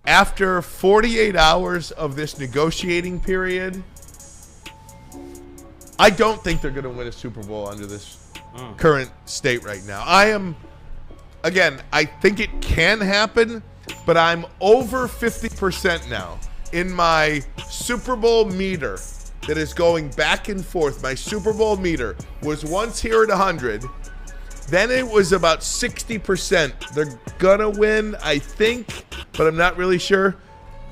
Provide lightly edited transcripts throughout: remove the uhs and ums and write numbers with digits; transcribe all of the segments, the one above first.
after 48 hours of this negotiating period, I don't think they're going to win a Super Bowl under this current state right now. I think it can happen, but I'm over 50% now in my Super Bowl meter that is going back and forth. My Super Bowl meter was once here at 100. Then it was about 60%. They're going to win, I think, but I'm not really sure.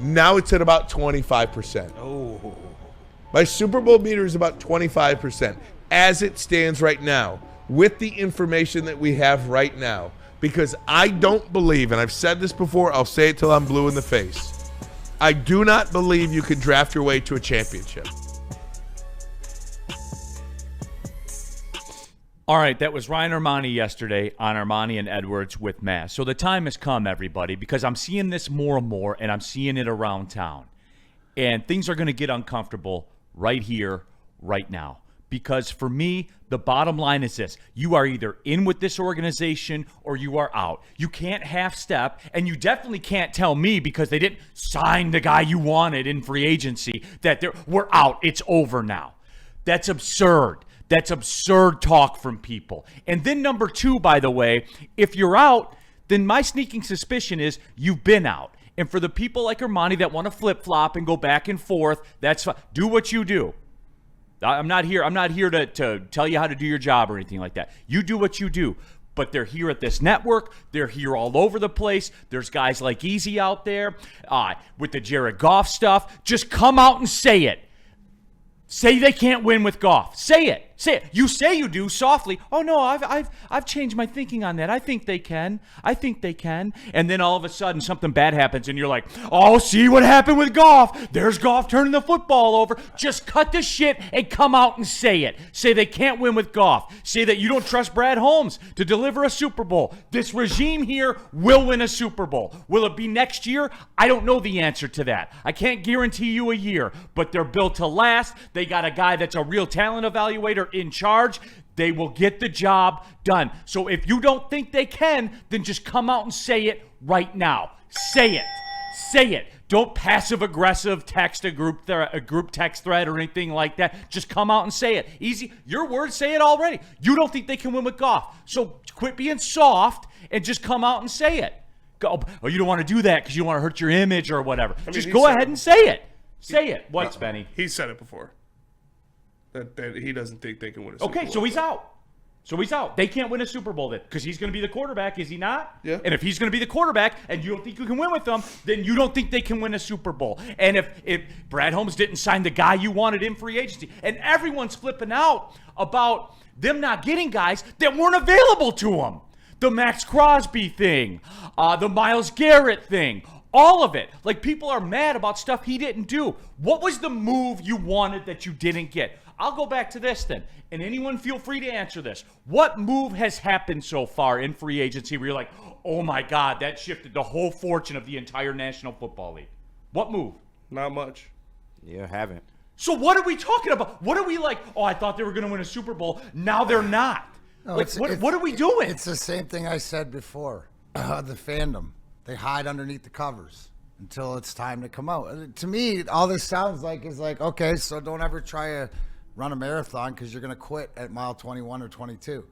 Now it's at about 25%. Oh. My Super Bowl meter is about 25% as it stands right now with the information that we have right now. Because I don't believe, and I've said this before, I'll say it till I'm blue in the face. I do not believe you can draft your way to a championship. All right, that was Ryan Ermanni yesterday on Ermanni and Edwards with Mass. So the time has come, everybody, because I'm seeing this more and more, and I'm seeing it around town. And things are going to get uncomfortable right here, right now. Because for me, the bottom line is this. You are either in with this organization or you are out. You can't half-step, and you definitely can't tell me because they didn't sign the guy you wanted in free agency that we're out. It's over now. That's absurd. That's absurd talk from people. And then number two, by the way, if you're out, then my sneaking suspicion is you've been out. And for the people like Ermanni that want to flip-flop and go back and forth, that's fine. Do what you do. I'm not here to tell you how to do your job or anything like that. You do what you do. But they're here at this network. They're here all over the place. There's guys like Easy out there with the Jared Goff stuff. Just come out and say it. Say they can't win with Goff. Say it. Say it. You say you do softly. Oh no, I've changed my thinking on that. I think they can. And then all of a sudden something bad happens and you're like, oh, see what happened with Goff. There's Goff turning the football over. Just cut the shit and come out and say it. Say they can't win with Goff. Say that you don't trust Brad Holmes to deliver a Super Bowl. This regime here will win a Super Bowl. Will it be next year? I don't know the answer to that. I can't guarantee you a year, but they're built to last. They got a guy that's a real talent evaluator in charge. They will get the job done. So if you don't think they can, then just come out and say it right now. Say it. Say it. Don't passive-aggressive text a group text thread or anything like that. Just come out and say it. Easy. Your words say it already. You don't think they can win with Goff. So quit being soft and just come out and say it. Go, oh, you don't want to do that because you want to hurt your image or whatever. Just go ahead and say it. Say it. What's Benny? He said it before. That he doesn't think they can win a Super Bowl. Okay, so he's out. They can't win a Super Bowl then because he's going to be the quarterback, is he not? Yeah. And if he's going to be the quarterback and you don't think you can win with them, then you don't think they can win a Super Bowl. And if Brad Holmes didn't sign the guy you wanted in free agency, and everyone's flipping out about them not getting guys that weren't available to them. The Max Crosby thing, the Myles Garrett thing, all of it. Like, people are mad about stuff he didn't do. What was the move you wanted that you didn't get? I'll go back to this then, and anyone feel free to answer this. What move has happened so far in free agency where you're like, oh my God, that shifted the whole fortune of the entire National Football League? What move? Not much. Yeah, haven't. So what are we talking about? What are we like, oh, I thought they were going to win a Super Bowl. Now they're not. No, like, what are we doing? It's the same thing I said before. The fandom. They hide underneath the covers until it's time to come out. To me, all this sounds like is like, okay, so don't ever try to run a marathon because you're going to quit at mile 21 or 22.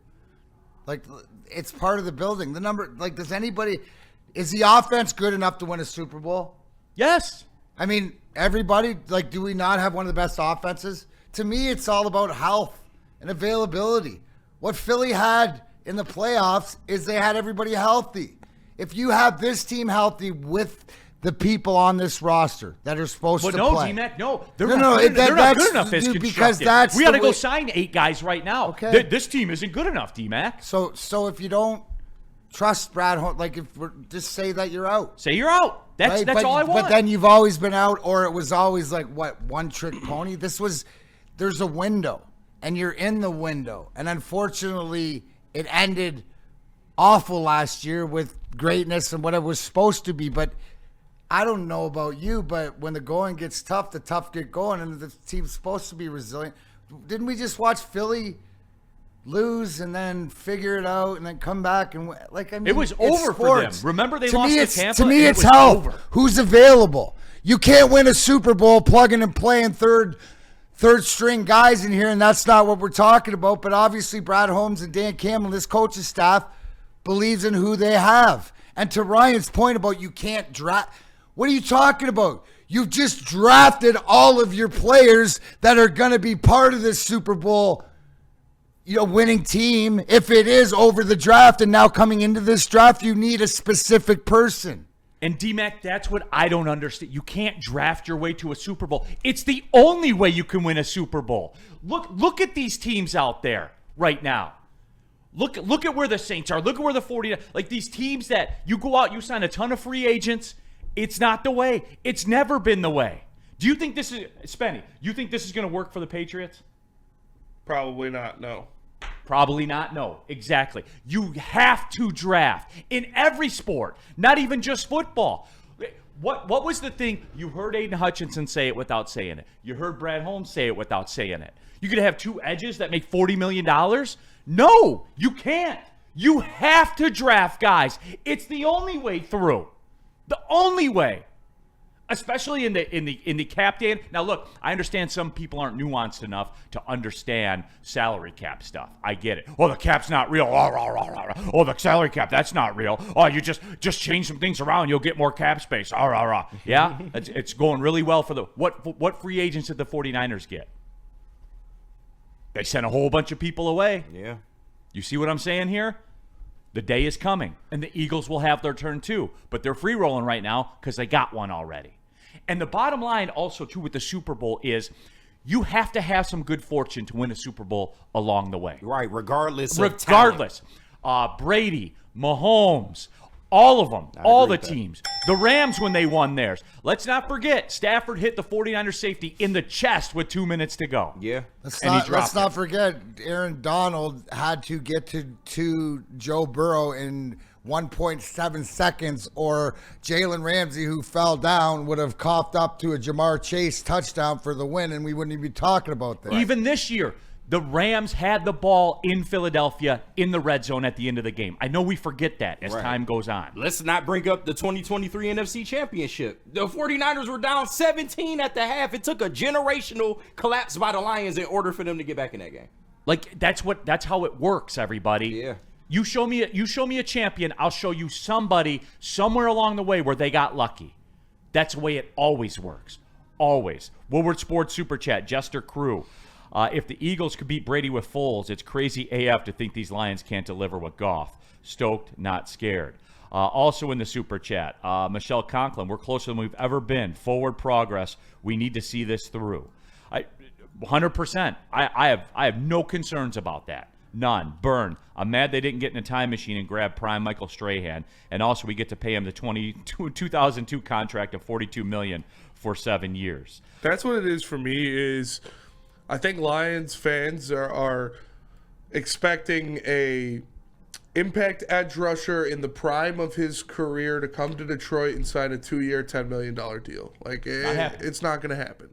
Like, it's part of the building. The number, like, is the offense good enough to win a Super Bowl? Yes. I mean, everybody, like, do we not have one of the best offenses? To me, it's all about health and availability. What Philly had in the playoffs is they had everybody healthy. If you have this team healthy with the people on this roster that are supposed to play. D-Mac, no. They're not good enough as constructed. Because we got to go sign 8 guys right now. Okay. This team isn't good enough, D-Mac. So if you don't trust Brad Holmes, like, if we're just say that you're out. Say you're out. That's all I want. But then you've always been out, or it was always like, what, one-trick pony? There's a window, and you're in the window. And unfortunately, it ended awful last year with greatness and what it was supposed to be. But I don't know about you, but when the going gets tough, the tough get going, and the team's supposed to be resilient. Didn't we just watch Philly lose and then figure it out and then come back and like, I mean, It was it's over for them. sports. Remember they To lost me, to it's, Tampa? To me, and it's it was health. over. Who's available? You can't win a Super Bowl plugging and playing third string guys in here, and that's not what we're talking about. But obviously, Brad Holmes and Dan Campbell, this coaching staff, believes in who they have. And to Ryan's point about you can't draft, what are you talking about? You've just drafted all of your players that are going to be part of this Super Bowl, winning team. If it is over the draft, and now coming into this draft, you need a specific person. And D-Mac, that's what I don't understand. You can't draft your way to a Super Bowl. It's the only way you can win a Super Bowl. Look at these teams out there right now. Look at where the Saints are. Look at where the 49ers, like these teams that you go out, you sign a ton of free agents. It's not the way. It's never been the way. Do you think this is, Spenny, you think this is going to work for the Patriots? Probably not, no. Probably not. No, exactly. You have to draft in every sport, not even just football. What was the thing? You heard Aiden Hutchinson say it without saying it. You heard Brad Holmes say it without saying it. You could have two edges that make $40 million? No, you can't. You have to draft guys. It's the only way through. The only way. Especially in the cap, Dan. Now, look, I understand some people aren't nuanced enough to understand salary cap stuff. I get it. Oh, the cap's not real. Oh, the salary cap, that's not real. Oh, you just change some things around, you'll get more cap space. Yeah, it's going really well for the what free agents did the 49ers get? They sent a whole bunch of people away. Yeah. You see what I'm saying here? The day is coming, and the Eagles will have their turn too. But they're free rolling right now because they got one already. And the bottom line also, too, with the Super Bowl is you have to have some good fortune to win a Super Bowl along the way. Right, regardless of talent. Brady, Mahomes, all of them, all the with that. teams. The Rams when they won theirs. Let's not forget, Stafford hit the 49ers safety in the chest with 2 minutes to go. Yeah. Let's not forget, Aaron Donald had to get to Joe Burrow in 1.7 seconds, or Jalen Ramsey, who fell down, would have coughed up to a Jamar Chase touchdown for the win, and we wouldn't even be talking about that. Even this year, the Rams had the ball in Philadelphia in the red zone at the end of the game. I know we forget that as time goes on. Let's not bring up the 2023 NFC Championship. The 49ers were down 17 at the half. It took a generational collapse by the Lions in order for them to get back in that game. Like that's how it works, everybody. Yeah. You show me a champion, I'll show you somebody somewhere along the way where they got lucky. That's the way it always works. Always. Woodward Sports Super Chat, Jester Crew. If the Eagles could beat Brady with Foles, it's crazy AF to think these Lions can't deliver with Goff. Stoked, not scared. Also in the Super Chat, Michelle Conklin, we're closer than we've ever been. Forward progress. We need to see this through. 100%. I have no concerns about that. None. Burn. I'm mad they didn't get in a time machine and grab prime Michael Strahan. And also we get to pay him the 2002 contract of $42 million for 7 years. That's what it is for me. Is I think Lions fans are expecting a impact edge rusher in the prime of his career to come to Detroit and sign a 2-year, $10 million deal. Like it's not going to happen.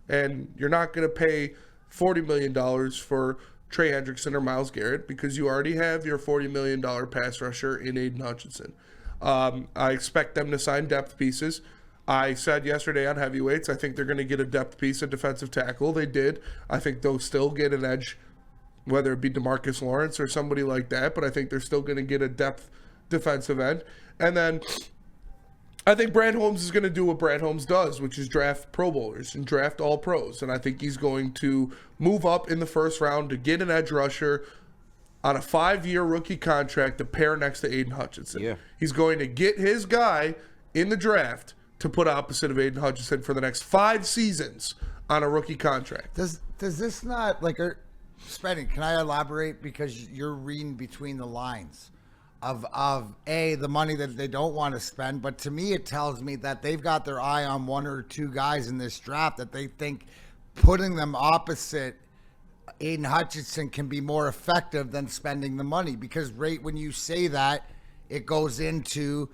And you're not going to pay $40 million for Trey Hendrickson or Myles Garrett because you already have your $40 million pass rusher in Aiden Hutchinson. I expect them to sign depth pieces. I said yesterday on heavyweights, I think they're going to get a depth piece at defensive tackle. They did. I think they'll still get an edge, whether it be DeMarcus Lawrence or somebody like that, but I think they're still going to get a depth defensive end. And then I think Brad Holmes is going to do what Brad Holmes does, which is draft Pro Bowlers and draft all pros. And I think he's going to move up in the first round to get an edge rusher on a 5-year rookie contract to pair next to Aiden Hutchinson. Yeah. He's going to get his guy in the draft to put opposite of Aiden Hutchinson for the next 5 seasons on a rookie contract. Does this not, like, Spenny, can I elaborate? Because you're reading between the lines of the money that they don't want to spend, but to me it tells me that they've got their eye on 1 or 2 guys in this draft that they think putting them opposite Aiden Hutchinson can be more effective than spending the money, because right when you say that, it goes into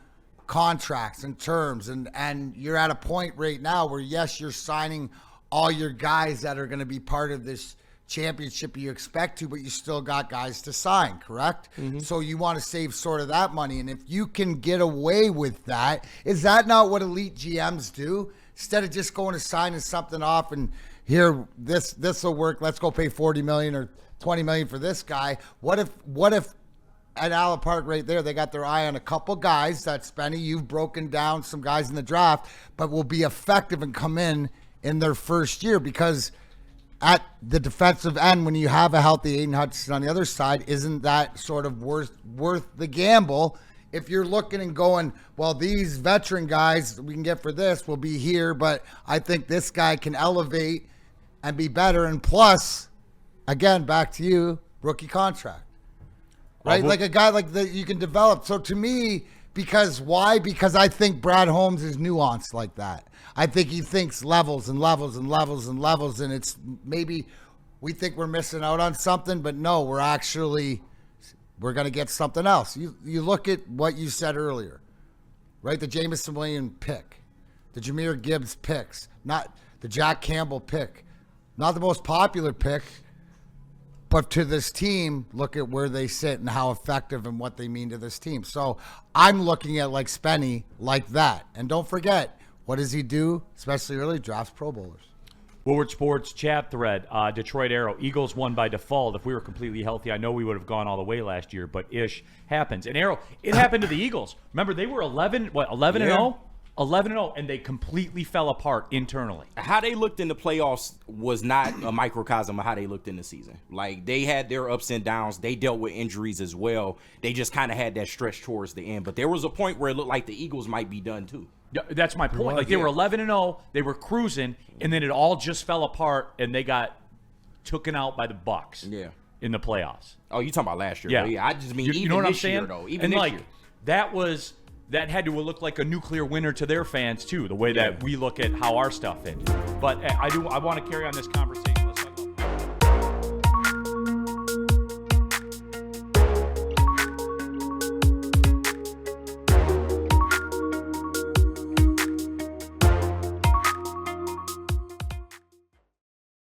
contracts and terms, and you're at a point right now where, yes, you're signing all your guys that are going to be part of this championship you expect to, but you still got guys to sign, correct? So you want to save sort of that money. And if you can get away with that, is that not what elite GMs do? Instead of just going to signing something off and here, this will work, let's go pay $40 million or $20 million for this guy. What if at Allen Park right there, they got their eye on a couple guys that, Spenny, you've broken down some guys in the draft, but will be effective and come in their first year? Because at the defensive end, when you have a healthy Aiden Hutchinson on the other side, isn't that sort of worth the gamble? If you're looking and going, well, these veteran guys we can get for this will be here, but I think this guy can elevate and be better. And plus, again, back to you, rookie contract. Right? Like a guy like that you can develop. So to me, why? Because I think Brad Holmes is nuanced like that. I think he thinks levels and levels and levels and levels, and it's maybe we think we're missing out on something, but no, we're going to get something else. You look at what you said earlier, right? The Jamison Williams pick, the Jahmyr Gibbs picks, not the Jack Campbell pick, not the most popular pick, but to this team, look at where they sit and how effective and what they mean to this team. So I'm looking at like Spenny like that. And don't forget, what does he do? Especially early, drafts Pro Bowlers. Woodward Sports chat thread, Detroit Arrow. Eagles won by default. If we were completely healthy, I know we would have gone all the way last year, but ish happens. And Arrow, it happened to the Eagles. Remember, they were 11 and 0? 11-0, and they completely fell apart internally. How they looked in the playoffs was not a microcosm of how they looked in the season. Like, they had their ups and downs. They dealt with injuries as well. They just kind of had that stretch towards the end. But there was a point where it looked like the Eagles might be done, too. Yeah, that's my point. Like, they were 11-0, they were cruising, and then it all just fell apart, and they got taken out by the Bucks in the playoffs. Oh, you talking about last year? Yeah. Yeah, I just mean you even know what this I'm saying? year, though. Even and this like, year. That had to look like a nuclear winter to their fans, too, the way that we look at how our stuff ended. But I want to carry on this conversation.